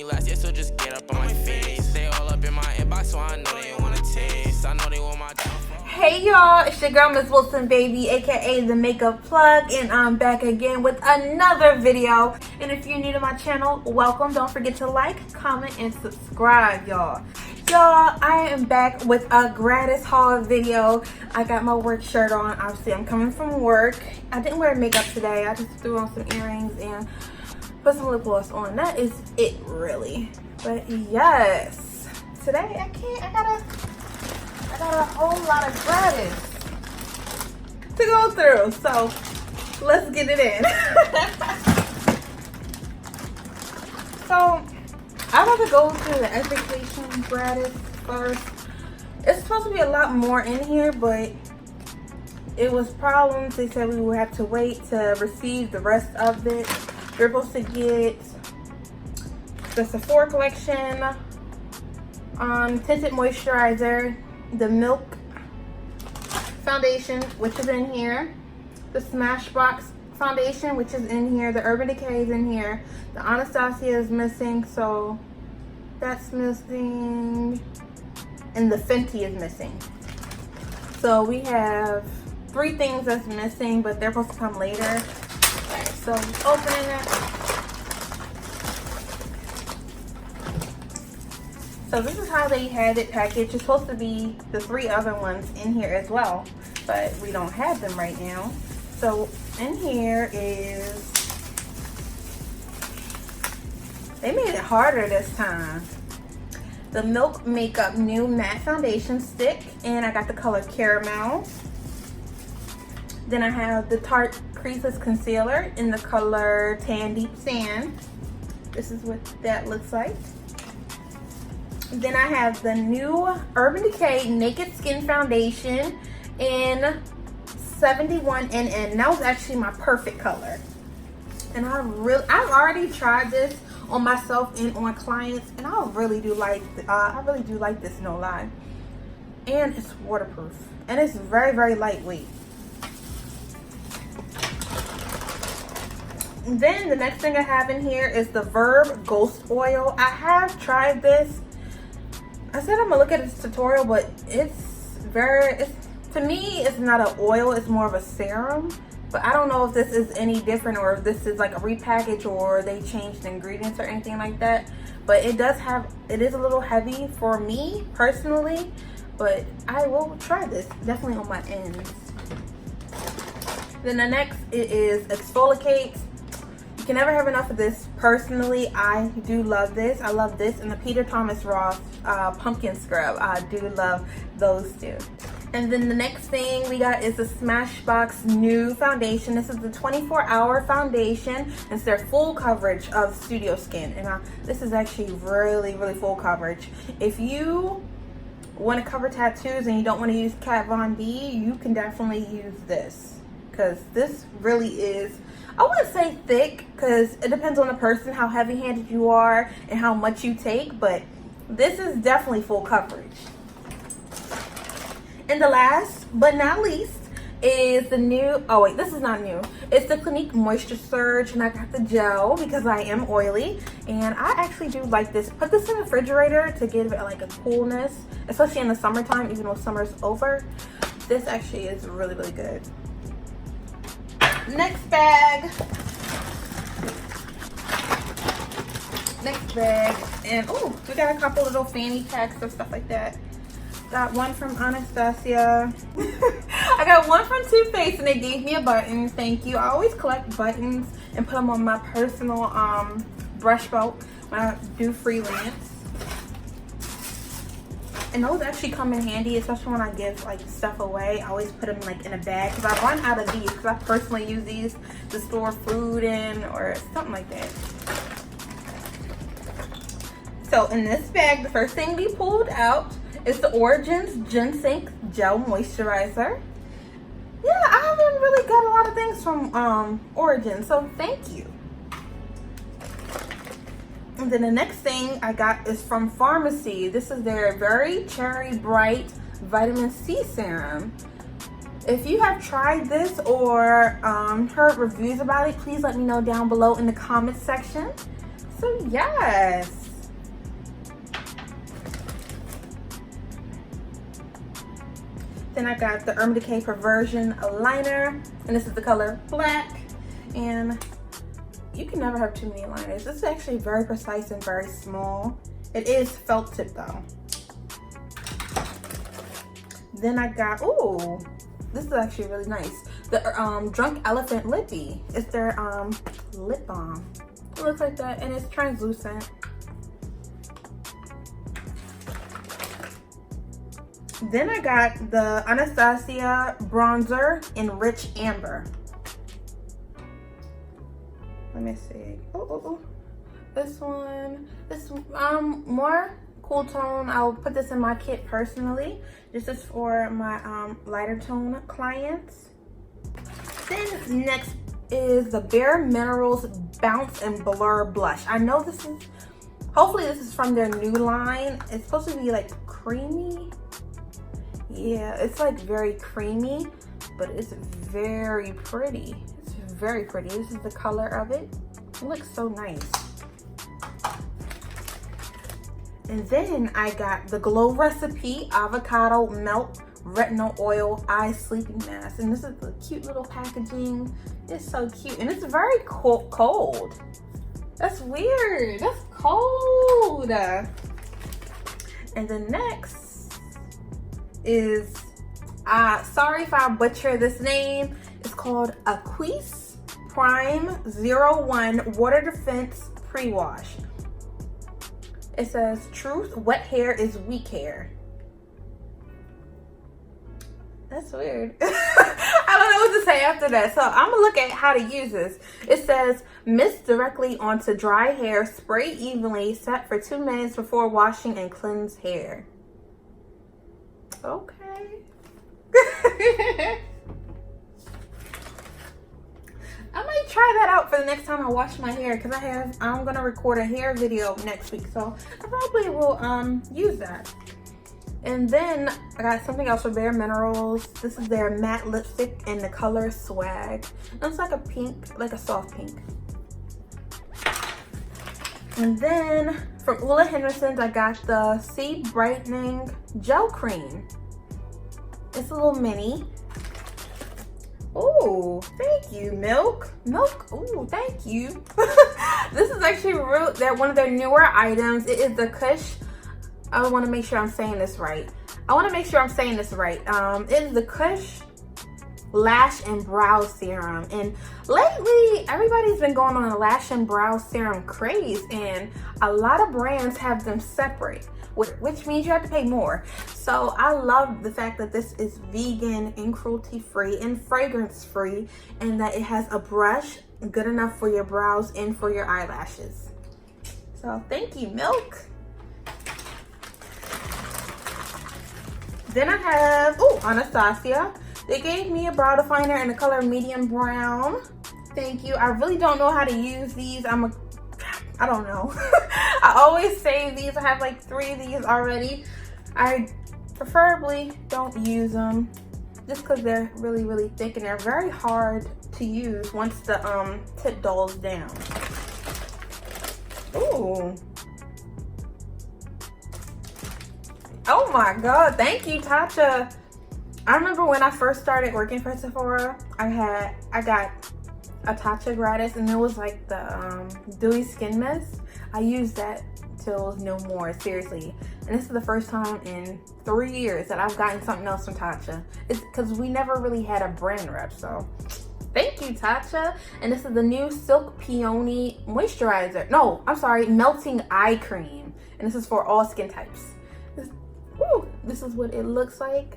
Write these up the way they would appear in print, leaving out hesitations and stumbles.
last year, so just get up on my face. They all up in my inbox, so I know they wanna taste. I know they want my downfall. Hey y'all, it's your girl Miss Wilson Baby, aka the Makeup Plug, and I'm back again with another video. And if you're new to my channel, welcome. Don't forget to like, comment, and subscribe, y'all. Y'all, I am back with a gratis haul video. I got my work shirt on. Obviously, I'm coming from work. I didn't wear makeup today. I just threw on some earrings and put some lip gloss on. That is it, really. But yes, today I got a whole lot of gratis to go through. So let's get it in. So I'm about to go through the education gratis first. It's supposed to be a lot more in here, but it was problems. They said we would have to wait to receive the rest of it. We're supposed to get the Sephora collection, tinted moisturizer, the Milk foundation, which is in here, the Smashbox foundation, which is in here, the Urban Decay is in here, the Anastasia is missing, so that's missing, and the Fenty is missing. So we have 3 things that's missing, but they're supposed to come later. Alright, so opening it. So this is how they had it packaged. It's supposed to be the 3 other ones in here as well, but we don't have them right now. So in here is, they made it harder this time. The Milk Makeup New Matte Foundation Stick, and I got the color Caramel. Then I have the Tarte Creaseless Concealer in the color Tan Deep Sand. This is what that looks like. Then I have the new Urban Decay Naked Skin Foundation in 71NN. That was actually my perfect color. And I've already tried this on myself and on clients, and I really do like this, no lie. And it's waterproof, and it's very, very lightweight. And then the next thing I have in here is the Verb Ghost Oil. I have tried this. I said I'm gonna look at this tutorial, but to me, it's not an oil, it's more of a serum. But I don't know if this is any different, or if this is like a repackage, or they changed the ingredients or anything like that. But it is a little heavy for me personally, but I will try this definitely on my ends. Then the next is Exfoliate. You can never have enough of this. Personally, I do love this. I love this and the Peter Thomas Ross pumpkin scrub. I do love those two. And then the next thing we got is the Smashbox new foundation. This is the 24-hour foundation. It's their full coverage of studio skin, and this is actually really, really full coverage. If you want to cover tattoos and you don't want to use Kat Von D, you can definitely use this, because this really is, I wouldn't say thick, because it depends on the person, how heavy-handed you are and how much you take, but this is definitely full coverage. And the last but not least is the new, oh wait, this is not new. It's the Clinique Moisture Surge, and I got the gel because I am oily, and I actually do like this. Put this in the refrigerator to give it like a coolness, especially in the summertime, even though summer's over. This actually is really, really good. Next bag, and oh, we got a couple little fanny packs or stuff like that. Got one from Anastasia. I got one from Too Faced, and they gave me a button. Thank you. I always collect buttons and put them on my personal brush belt when I do freelance. And those actually come in handy, especially when I give like stuff away. I always put them like in a bag, because I run out of these, because I personally use these to store food in or something like that. So in this bag, the first thing we pulled out is the Origins Ginseng Gel Moisturizer. Yeah, I haven't really got a lot of things from Origins, so thank you. And then the next thing I got is from Pharmacy. This is their Very Cherry Bright Vitamin C Serum. If you have tried this or heard reviews about it, please let me know down below in the comments section. So yes, Then I got the Decay Perversion liner, and this is the color black. And you can never have too many liners. This is actually very precise and very small. It is felt tip though. Then I got, ooh, this is actually really nice. The Drunk Elephant Lippy. It's their lip balm. It looks like that, and it's translucent. Then I got the Anastasia bronzer in Rich Amber. Let me see. Oh. This more cool tone. I'll put this in my kit personally. This is for my lighter tone clients. Then next is the Bare Minerals Bounce and Blur Blush. I know this is, hopefully this is from their new line. It's supposed to be like creamy. Yeah, it's like very creamy, but it's very pretty. It's very pretty. This is the color of it. It looks so nice. And then I got the Glow Recipe Avocado Melt Retinol Oil Eye Sleeping Mask. And this is the cute little packaging. It's so cute. And it's very cold. That's weird. That's cold. And then next is, sorry if I butcher this name. It's called Aquis Prime 01 Water Defense Pre-Wash. It says, truth, wet hair is weak hair. That's weird. I don't know what to say after that. So I'm gonna look at how to use this. It says, mist directly onto dry hair, spray evenly, set for 2 minutes before washing and cleanse hair. Okay. I might try that out for the next time I wash my hair, because I'm gonna record a hair video next week, so I probably will use that. And then I got something else for Bare Minerals. This is their matte lipstick in the color Swag. And it's like a pink, like a soft pink. And then from Ula Henderson's, I got the C Brightening Gel Cream. It's a little mini. Oh, thank you, Milk. Oh, thank you. This is actually one of their newer items. It is the Kush. I want to make sure I'm saying this right. It is the Kush Lash and Brow Serum. And lately, everybody's been going on a lash and brow serum craze. And a lot of brands have them separate, which means you have to pay more. So I love the fact that this is vegan and cruelty free and fragrance free, and that it has a brush good enough for your brows and for your eyelashes. So thank you, Milk. Then I have, Anastasia. They gave me a brow definer in the color medium brown. Thank you. I really don't know how to use these. I don't know. I always save these. I have like 3 of these already. I preferably don't use them just because they're really, really thick and they're very hard to use once the tip dulls down. Ooh. Oh my God, thank you, Tasha. I remember when I first started working for Sephora, I got a Tarte Gratis, and it was like the dewy skin mist. I used that till it was no more, seriously. And this is the first time in 3 years that I've gotten something else from Tasha. It's because we never really had a brand rep, so thank you, Tasha. And this is the new Silk Peony Moisturizer. No, I'm sorry, Melting Eye Cream. And this is for all skin types. This is what it looks like.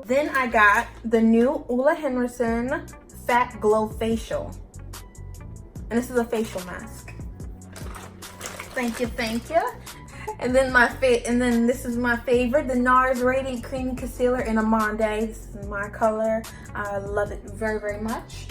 Then I got the new Ula Henderson Fat Glow Facial. And this is a facial mask. Thank you, thank you. And then this is my favorite, the NARS Radiant Creamy Concealer in Amande. This is my color. I love it very, very much.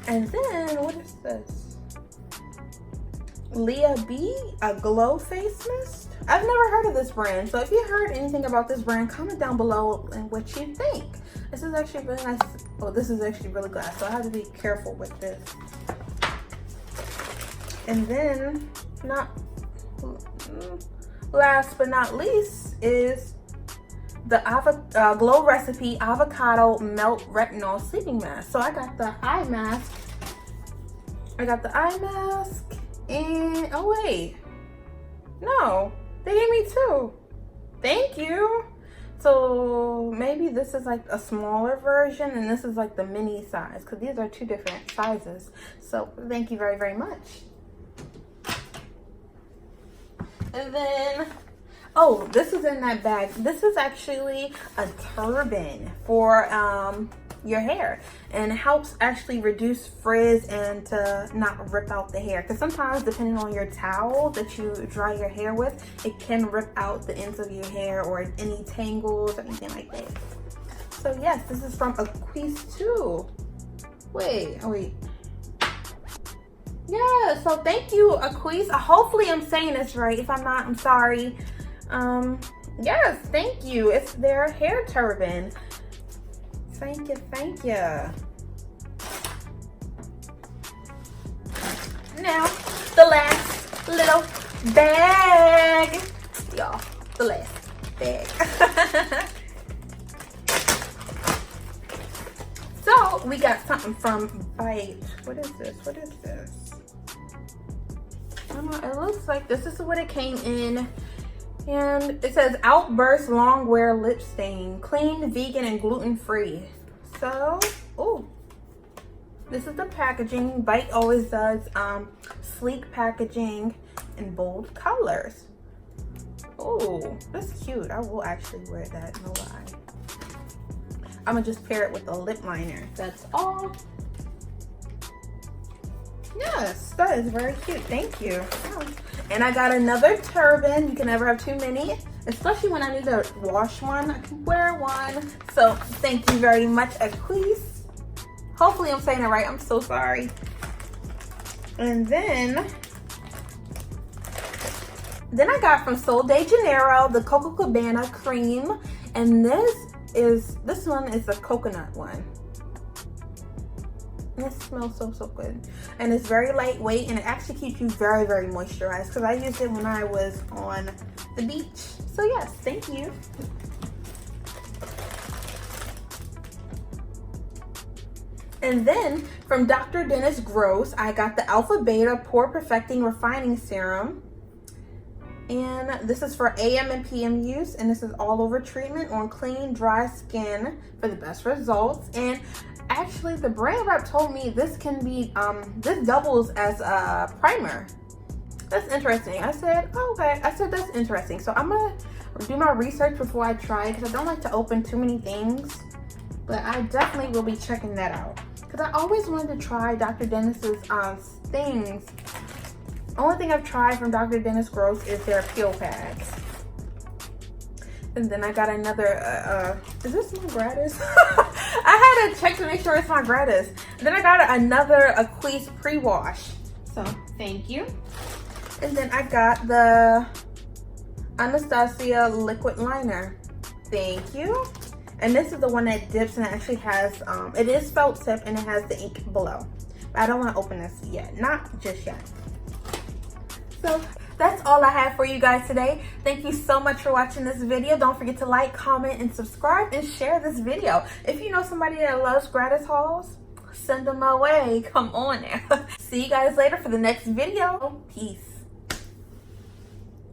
And then, what is this? Leah B, a glow face mist. I've never heard of this brand, so if you heard anything about this brand, comment down below and what you think. This is actually really nice. Oh, this is actually really glass, so I have to be careful with this. And then, last but not least, is the Glow Recipe Avocado Melt Retinol Sleeping Mask. So I got the eye mask. And oh wait, no, they gave me two. Thank you. So maybe this is like a smaller version and this is like the mini size, because these are two different sizes. So thank you very, very much. And then, oh, this is in that bag. This is actually a turban for your hair, and it helps actually reduce frizz and to not rip out the hair, because sometimes depending on your towel that you dry your hair with, it can rip out the ends of your hair or any tangles or anything like that. So yes, this is from Aquise too. Wait. Yeah, so thank you, Aquise. Hopefully I'm saying this right. If I'm not, I'm sorry. Yes, thank you. It's their hair turban. Thank you. Now, the last little bag. Y'all, the last bag. So, we got something from Bite. What is this? I don't know, it looks like this is what it came in. And it says Outburst Long Wear Lip Stain, clean, vegan, and gluten-free. So, oh, this is the packaging. Bite always does sleek packaging in bold colors. Oh, that's cute. I will actually wear that, no lie. I'm gonna just pair it with a lip liner. That's all. Yes, that is very cute. Thank you. Oh. And I got another turban. You can never have too many, especially when I need to wash one. I can wear one. So thank you very much, Aquise. Hopefully I'm saying it right. I'm so sorry. And then I got from Sol de Janeiro the Coco Cabana cream, and this one is a coconut one. It smells so good, and it's very lightweight, and it actually keeps you very, very moisturized, because I used it when I was on the beach. So yes, thank you. And then from Dr. Dennis Gross, I got the Alpha Beta Pore Perfecting Refining Serum, and this is for AM and PM use, and this is all over treatment on clean, dry skin for the best results. And actually, the brand rep told me this can be, this doubles as a primer. That's interesting. I said, oh, okay. I said, that's interesting. So I'm gonna do my research before I try, because I don't like to open too many things. But I definitely will be checking that out, because I always wanted to try Dr. Dennis's things. Only thing I've tried from Dr. Dennis Gross is their peel pads. And then I got another, is this my gratis? I had to check to make sure it's my gratis. And then I got another Aquise pre-wash. So, thank you. And then I got the Anastasia liquid liner. Thank you. And this is the one that dips, and it actually has, it is felt tip, and it has the ink below. But I don't want to open this yet. Not just yet. So, that's all I have for you guys today. Thank you so much for watching this video. Don't forget to like, comment, and subscribe, and share this video. If you know somebody that loves gratis hauls, send them my way. Come on now. See you guys later for the next video. Peace.